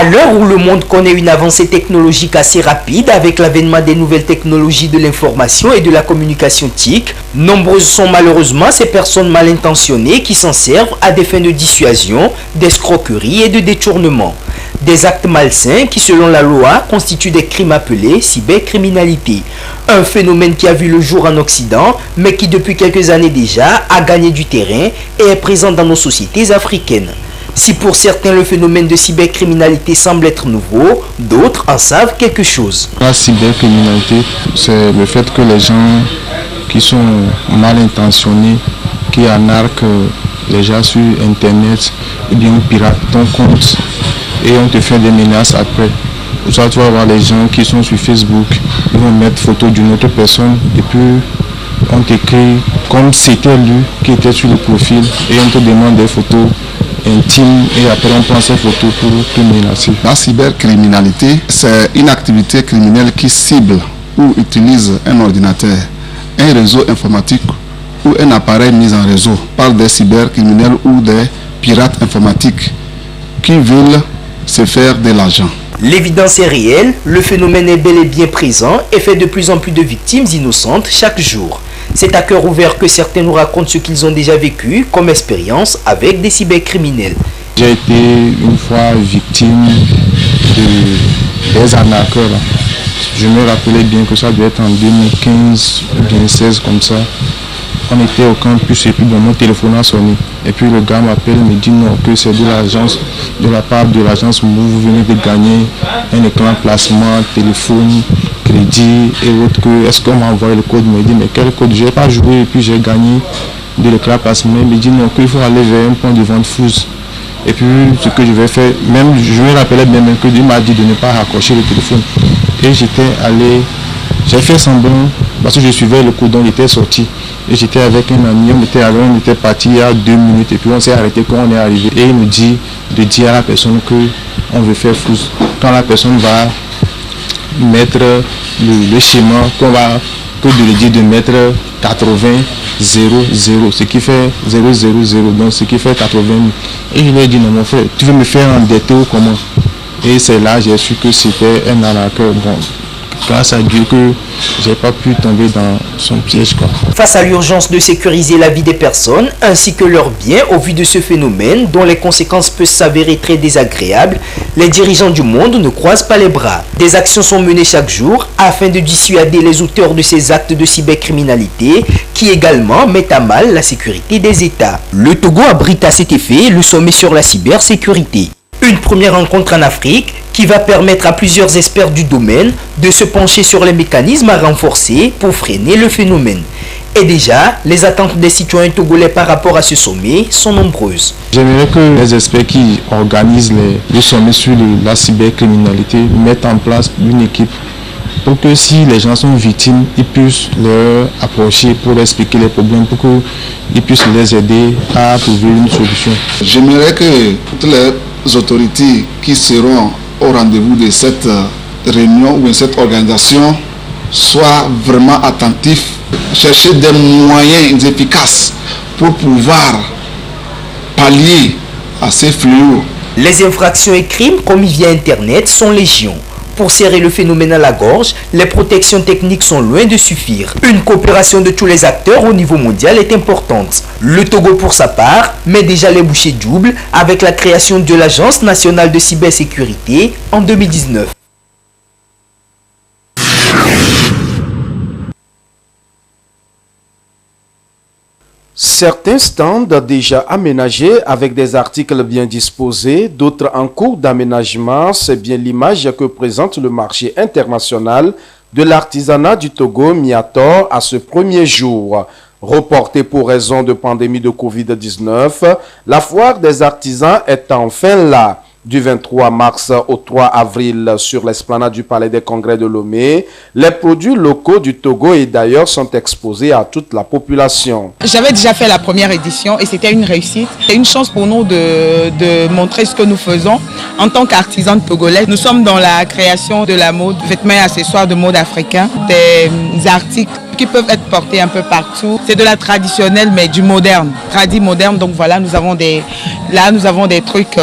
À l'heure où le monde connaît une avancée technologique assez rapide avec l'avènement des nouvelles technologies de l'information et de la communication TIC, nombreuses sont malheureusement ces personnes mal intentionnées qui s'en servent à des fins de dissuasion, d'escroquerie et de détournement. Des actes malsains qui, selon la loi, constituent des crimes appelés cybercriminalité. Un phénomène qui a vu le jour en Occident, mais qui depuis quelques années déjà a gagné du terrain et est présent dans nos sociétés africaines. Si pour certains le phénomène de cybercriminalité semble être nouveau, d'autres en savent quelque chose. La cybercriminalité, c'est le fait que les gens qui sont mal intentionnés, qui arnaquent les gens sur Internet, ou bien piratent ton compte et on te fait des menaces après. Pour ça, tu vas voir les gens qui sont sur Facebook, ils vont mettre photo d'une autre personne et puis on t'écrit comme c'était lui qui était sur le profil et on te demande des photos intime et après on prend ces photos pour te menacer. La cybercriminalité, c'est une activité criminelle qui cible ou utilise un ordinateur, un réseau informatique ou un appareil mis en réseau par des cybercriminels ou des pirates informatiques qui veulent se faire de l'argent. L'évidence est réelle, le phénomène est bel et bien présent et fait de plus en plus de victimes innocentes chaque jour. C'est à cœur ouvert que certains nous racontent ce qu'ils ont déjà vécu comme expérience avec des cybercriminels. J'ai été une fois victime des arnaqueurs. Je me rappelais bien que ça devait être en 2015 ou 2016 comme ça. On était au campus et puis mon téléphone a sonné. Et puis le gars m'appelle et me dit non, que c'est de l'agence, de la part de l'agence où vous venez de gagner un écran placement, téléphone, crédit et autres. Est-ce qu'on m'a envoyé le code? Il me dit mais quel code? Je n'ai pas joué et puis j'ai gagné de l'écran placement. Il me dit non, qu'il faut aller vers un point de vente fousse. Et puis ce que je vais faire, même je me rappelais bien que Dieu m'a dit de ne pas raccrocher le téléphone. Et j'étais allé, j'ai fait semblant parce que je suivais le code dont il était sorti. Et j'étais avec un ami, on était parti il y a 2 minutes et puis on s'est arrêté quand on est arrivé. Et il nous dit de dire à la personne qu'on veut faire fousse. Quand la personne va mettre le schéma, que de lui dire de mettre 80 0 0, ce qui fait 0 0 0, donc ce qui fait 80 000. Et je lui ai dit non mon frère, tu veux me faire endetter ou comment? Et c'est là j'ai su que c'était un arnaqueur. Bon, grâce à Dieu que j'ai pas pu tomber dans son piège quoi. Face à l'urgence de sécuriser la vie des personnes ainsi que leurs biens au vu de ce phénomène dont les conséquences peuvent s'avérer très désagréables, les dirigeants du monde ne croisent pas les bras. Des actions sont menées chaque jour afin de dissuader les auteurs de ces actes de cybercriminalité qui également mettent à mal la sécurité des États. Le Togo abrite à cet effet le sommet sur la cybersécurité. Une première rencontre en Afrique qui va permettre à plusieurs experts du domaine de se pencher sur les mécanismes à renforcer pour freiner le phénomène. Et déjà, les attentes des citoyens togolais par rapport à ce sommet sont nombreuses. J'aimerais que les experts qui organisent le sommet sur la cybercriminalité mettent en place une équipe pour que si les gens sont victimes, ils puissent leur approcher pour leur expliquer les problèmes, pour qu'ils puissent les aider à trouver une solution. J'aimerais que toutes les autorités qui seront au rendez-vous de cette réunion ou de cette organisation soient vraiment attentifs, chercher des moyens efficaces pour pouvoir pallier à ces fléaux. Les infractions et crimes commis via Internet sont légion. Pour serrer le phénomène à la gorge, les protections techniques sont loin de suffire. Une coopération de tous les acteurs au niveau mondial est importante. Le Togo, pour sa part, met déjà les bouchées doubles avec la création de l'Agence nationale de cybersécurité en 2019. Certains stands déjà aménagés avec des articles bien disposés, d'autres en cours d'aménagement, c'est bien l'image que présente le marché international de l'artisanat du Togo mis à tort à ce premier jour. Reporté pour raison de pandémie de Covid-19, la foire des artisans est enfin là. Du 23 mars au 3 avril sur l'esplanade du Palais des Congrès de Lomé, les produits locaux du Togo et d'ailleurs sont exposés à toute la population. J'avais déjà fait la première édition et c'était une réussite. C'est une chance pour nous de montrer ce que nous faisons en tant qu'artisans togolais. Nous sommes dans la création de la mode, vêtements et accessoires de mode africain, des articles qui peuvent être portés un peu partout. C'est de la traditionnelle mais du moderne, tradit moderne. Donc voilà, nous avons des trucs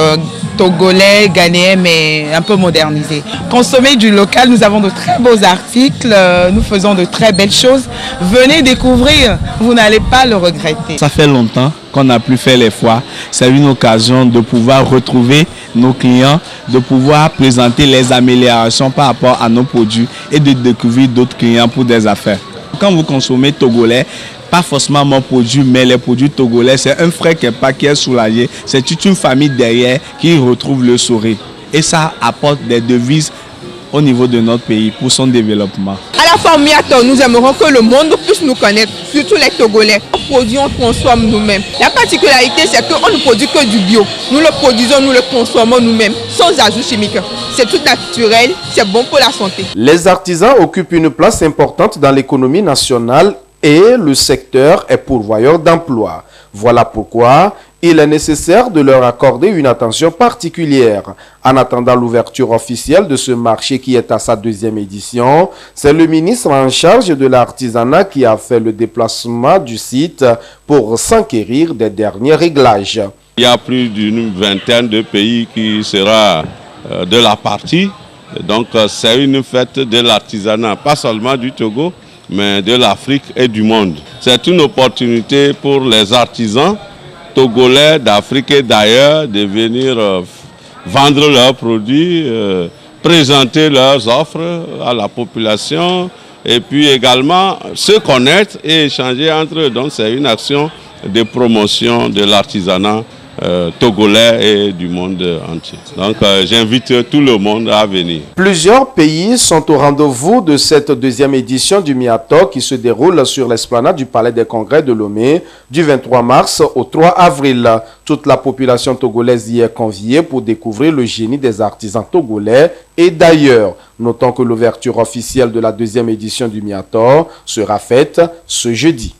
togolais, ghanéen, mais un peu modernisé. Consommer du local, nous avons de très beaux articles, nous faisons de très belles choses. Venez découvrir, vous n'allez pas le regretter. Ça fait longtemps qu'on n'a plus fait les foires. C'est une occasion de pouvoir retrouver nos clients, de pouvoir présenter les améliorations par rapport à nos produits et de découvrir d'autres clients pour des affaires. Quand vous consommez togolais, pas forcément mon produit, mais les produits togolais, c'est un frère qui est soulagé. C'est toute une famille derrière qui retrouve le sourire. Et ça apporte des devises au niveau de notre pays pour son développement. À la forme Miato, nous aimerons que le monde puisse nous connaître, surtout les Togolais. Nos produits, on consomme nous-mêmes. La particularité, c'est qu'on ne produit que du bio. Nous le produisons, nous le consommons nous-mêmes, sans ajout chimique. C'est tout naturel, c'est bon pour la santé. Les artisans occupent une place importante dans l'économie nationale et le secteur est pourvoyeur d'emplois. Voilà pourquoi il est nécessaire de leur accorder une attention particulière. En attendant l'ouverture officielle de ce marché qui est à sa 2e édition, c'est le ministre en charge de l'artisanat qui a fait le déplacement du site pour s'enquérir des derniers réglages. Il y a plus d'une vingtaine de pays qui sera de la partie. Donc c'est une fête de l'artisanat, pas seulement du Togo, mais de l'Afrique et du monde. C'est une opportunité pour les artisans togolais d'Afrique et d'ailleurs de venir vendre leurs produits, présenter leurs offres à la population et puis également se connaître et échanger entre eux. Donc c'est une action de promotion de l'artisanat togolais et du monde entier. Donc j'invite tout le monde à venir. Plusieurs pays sont au rendez-vous de cette 2e édition du Miato qui se déroule sur l'esplanade du Palais des Congrès de Lomé du 23 mars au 3 avril. Toute la population togolaise y est conviée pour découvrir le génie des artisans togolais et d'ailleurs. Notons que l'ouverture officielle de la 2e édition du Miato sera faite ce jeudi.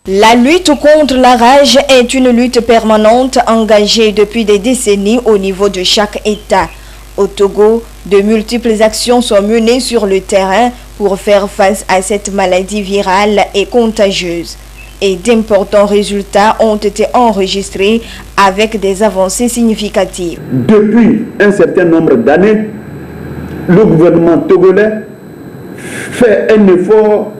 La lutte contre la rage est une lutte permanente engagée depuis des décennies au niveau de chaque État. Au Togo, de multiples actions sont menées sur le terrain pour faire face à cette maladie virale et contagieuse. Et d'importants résultats ont été enregistrés avec des avancées significatives. Depuis un certain nombre d'années, le gouvernement togolais fait un effort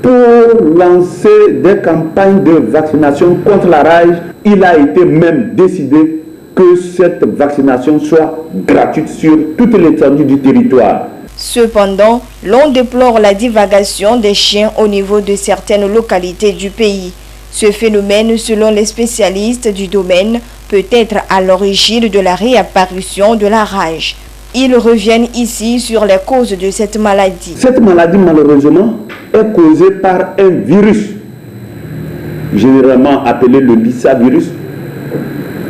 pour lancer des campagnes de vaccination contre la rage. Il a été même décidé que cette vaccination soit gratuite sur toute l'étendue du territoire. Cependant, l'on déplore la divagation des chiens au niveau de certaines localités du pays. Ce phénomène, selon les spécialistes du domaine, peut être à l'origine de la réapparition de la rage. Ils reviennent ici sur les causes de cette maladie. Cette maladie, malheureusement, est causée par un virus, généralement appelé le Lissa virus,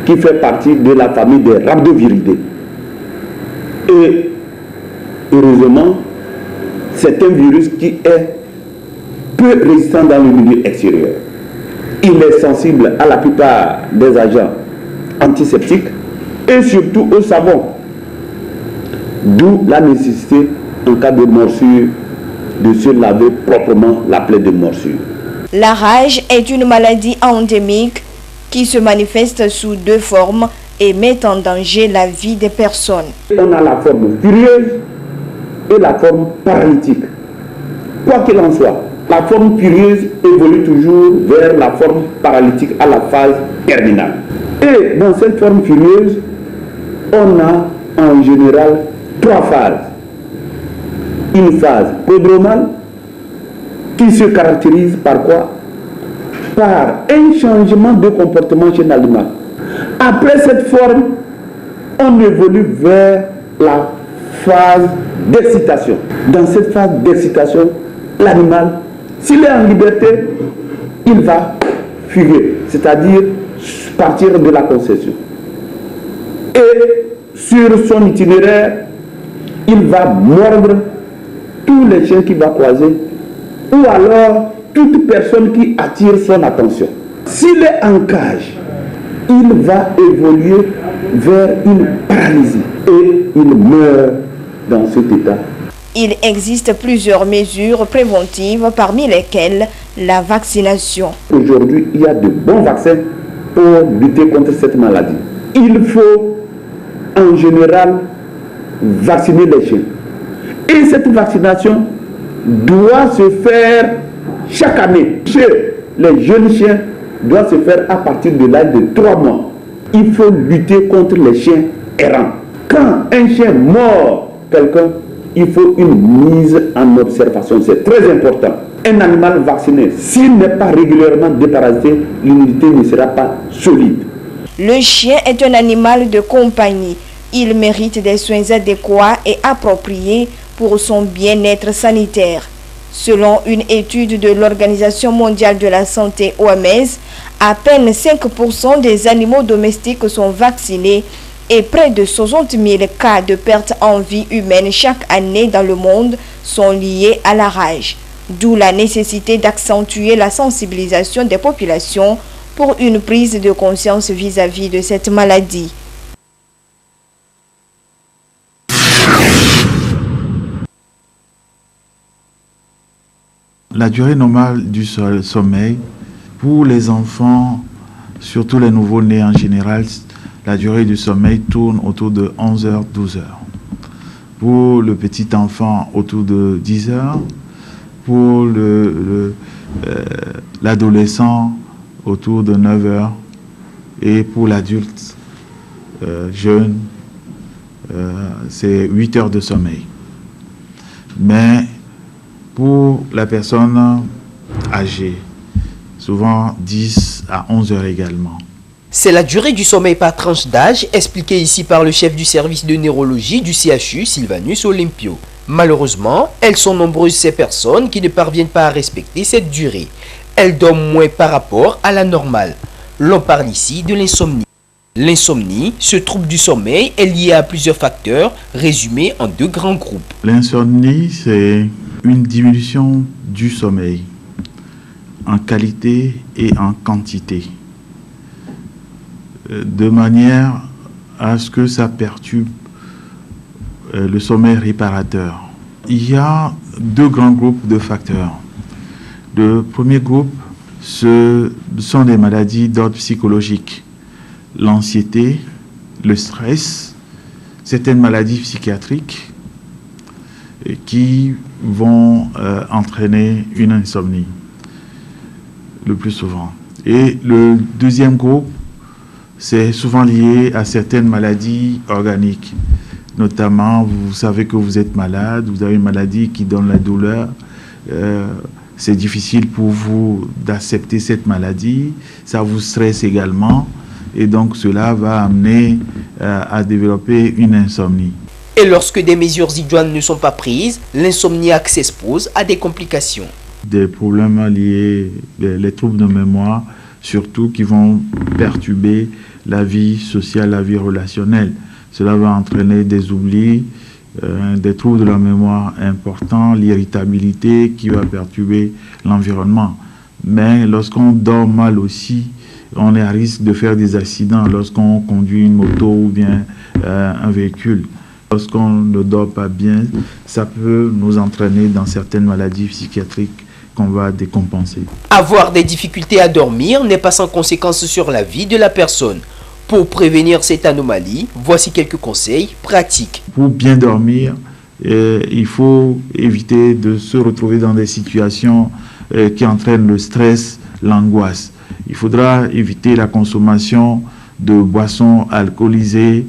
qui fait partie de la famille des rhabdoviridés. Et heureusement, c'est un virus qui est peu résistant dans le milieu extérieur. Il est sensible à la plupart des agents antiseptiques et surtout au savon. D'où la nécessité, en cas de morsure, de se laver proprement la plaie de morsure. La rage est une maladie endémique qui se manifeste sous 2 formes et met en danger la vie des personnes. On a la forme furieuse et la forme paralytique. Quoi qu'il en soit, la forme furieuse évolue toujours vers la forme paralytique à la phase terminale. Et dans cette forme furieuse, on a en général 3 phases. Une phase prodromale qui se caractérise par quoi? Par un changement de comportement chez l'animal. Après cette forme, on évolue vers la phase d'excitation. Dans cette phase d'excitation, l'animal, s'il est en liberté, il va fuguer, c'est-à-dire partir de la concession. Et sur son itinéraire, il va mordre tous les chiens qu'il va croiser ou alors toute personne qui attire son attention. S'il est en cage, il va évoluer vers une paralysie et il meurt dans cet état. Il existe plusieurs mesures préventives, parmi lesquelles la vaccination. Aujourd'hui, il y a de bons vaccins pour lutter contre cette maladie. Il faut en général vacciner les chiens. Et cette vaccination doit se faire chaque année. Chez les jeunes chiens, doit se faire à partir de l'âge de 3 mois. Il faut lutter contre les chiens errants. Quand un chien mord quelqu'un, il faut une mise en observation. C'est très important. Un animal vacciné, s'il n'est pas régulièrement déparasité, l'immunité ne sera pas solide. Le chien est un animal de compagnie. Il mérite des soins adéquats et appropriés pour son bien-être sanitaire. Selon une étude de l'Organisation mondiale de la santé OMS, à peine 5% des animaux domestiques sont vaccinés et près de 60 000 cas de perte en vie humaine chaque année dans le monde sont liés à la rage. D'où la nécessité d'accentuer la sensibilisation des populations pour une prise de conscience vis-à-vis de cette maladie. La durée normale du sommeil, pour les enfants, surtout les nouveaux-nés en général, la durée du sommeil tourne autour de 11h, 12h. Pour le petit enfant, autour de 10h. Pour l'adolescent, autour de 9h. Et pour l'adulte jeune, c'est 8 heures de sommeil. Mais pour la personne âgée, souvent 10 à 11 heures également. C'est la durée du sommeil par tranche d'âge, expliquée ici par le chef du service de neurologie du CHU, Sylvanus Olympio. Malheureusement, elles sont nombreuses ces personnes qui ne parviennent pas à respecter cette durée. Elles dorment moins par rapport à la normale. L'on parle ici de l'insomnie. L'insomnie, ce trouble du sommeil, est lié à plusieurs facteurs, résumés en 2 grands groupes. L'insomnie, c'est une diminution du sommeil en qualité et en quantité, de manière à ce que ça perturbe le sommeil réparateur. Il y a 2 grands groupes de facteurs. Le premier groupe, ce sont des maladies d'ordre psychologique. L'anxiété, le stress, certaines maladies psychiatriques qui vont entraîner une insomnie le plus souvent. Et le deuxième groupe, c'est souvent lié à certaines maladies organiques. Notamment, vous savez que vous êtes malade, vous avez une maladie qui donne la douleur. C'est difficile pour vous d'accepter cette maladie. Ça vous stresse également. Et donc, cela va amener à développer une insomnie. Et lorsque des mesures idoines ne sont pas prises, l'insomniaque s'expose à des complications. Des problèmes liés, les troubles de mémoire, surtout qui vont perturber la vie sociale, la vie relationnelle. Cela va entraîner des oublis, des troubles de la mémoire importants, l'irritabilité qui va perturber l'environnement. Mais lorsqu'on dort mal aussi, on est à risque de faire des accidents lorsqu'on conduit une moto ou bien un véhicule. Lorsqu'on ne dort pas bien, ça peut nous entraîner dans certaines maladies psychiatriques qu'on va décompenser. Avoir des difficultés à dormir n'est pas sans conséquences sur la vie de la personne. Pour prévenir cette anomalie, voici quelques conseils pratiques. Pour bien dormir, il faut éviter de se retrouver dans des situations qui entraînent le stress, l'angoisse. Il faudra éviter la consommation de boissons alcoolisées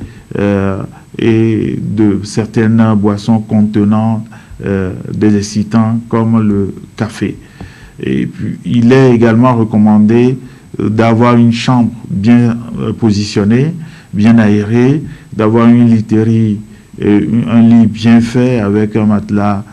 et de certaines boissons contenant des excitants comme le café. Et puis, il est également recommandé d'avoir une chambre bien positionnée, bien aérée, d'avoir une literie, un lit bien fait avec un matelas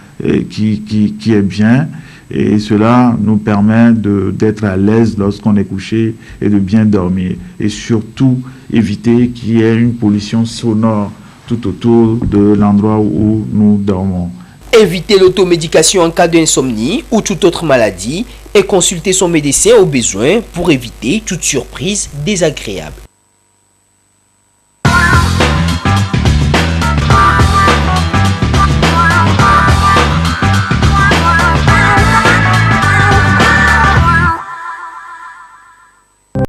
qui est bien. Et cela nous permet d'être à l'aise lorsqu'on est couché et de bien dormir. Et surtout, éviter qu'il y ait une pollution sonore tout autour de l'endroit où nous dormons. Éviter l'automédication en cas d'insomnie ou toute autre maladie et consulter son médecin au besoin pour éviter toute surprise désagréable.